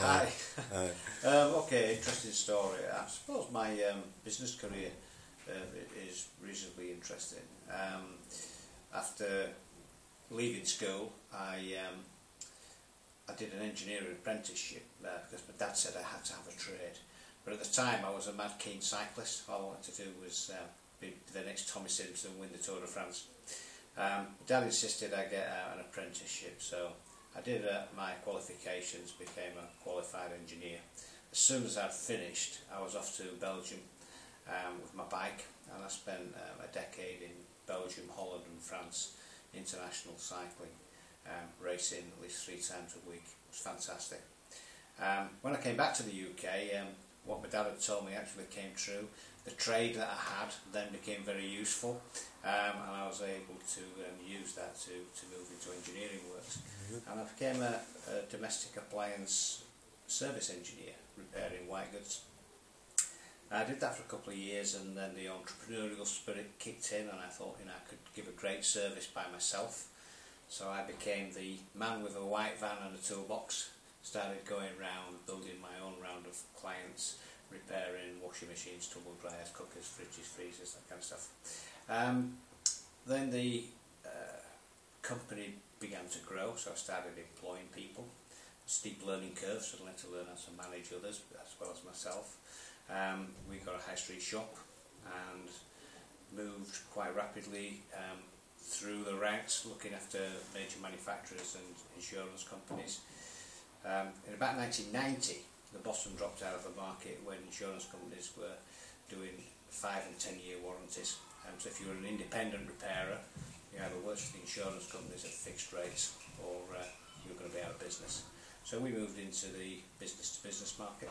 Hi. Okay, interesting story. I suppose my business career is reasonably interesting. After leaving school, I did an engineering apprenticeship because my dad said I had to have a trade. But at the time, I was a mad keen cyclist. All I wanted to do was be the next Tommy Simpson, win the Tour de France. My dad insisted I get an apprenticeship, so I did my qualifications, became a qualified engineer. As soon as I'd finished, I was off to Belgium with my bike, and I spent a decade in Belgium, Holland and France, international cycling, racing at least 3 times a week. It was fantastic. When I came back to the UK, what my dad had told me actually came true. The trade that I had then became very useful, and I was able to use that to move into engineering works. And I became a domestic appliance service engineer, repairing white goods. I did that for a couple of years, and then the entrepreneurial spirit kicked in, and I thought, I could give a great service by myself. So I became the man with a white van and a toolbox, started going around building my own round of clients, repairing washing machines, tumble dryers, cookers, fridges, freezers, that kind of stuff. Then the company began to grow, so I started employing people. Steep learning curve, so I had to learn how to manage others as well as myself. We got a high street shop and moved quite rapidly through the ranks, looking after major manufacturers and insurance companies. In about 1990, the bottom dropped out of the market when insurance companies were doing 5 and 10 year warranties. So if you were an independent repairer, you either worked for the insurance companies at fixed rates or you were going to be out of business. So we moved into the business-to-business market,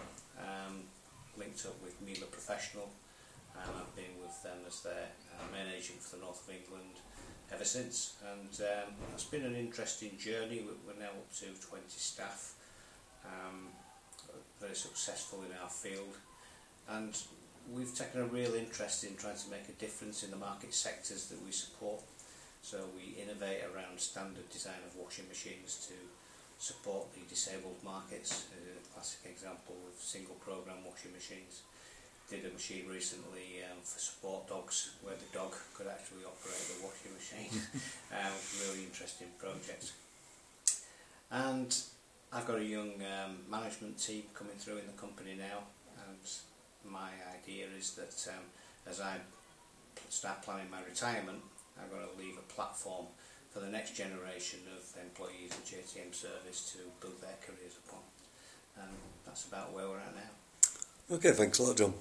linked up with Middleton Professional, and I've been with them as their main agent for the north of England ever since. And it's been an interesting journey. We're now up to 20 staff. Very successful in our field, and we've taken a real interest in trying to make a difference in the market sectors that we support. So we innovate around standard design of washing machines to support the disabled markets. A classic example with single program washing machines. Did a machine recently for support dogs where the dog could actually operate the washing machine. Really interesting project. And I've got a young management team coming through in the company now, and my idea is that as I start planning my retirement, I'm going to leave a platform for the next generation of employees at JTM Service to build their careers upon. And that's about where we're at now. Okay, thanks a lot, John.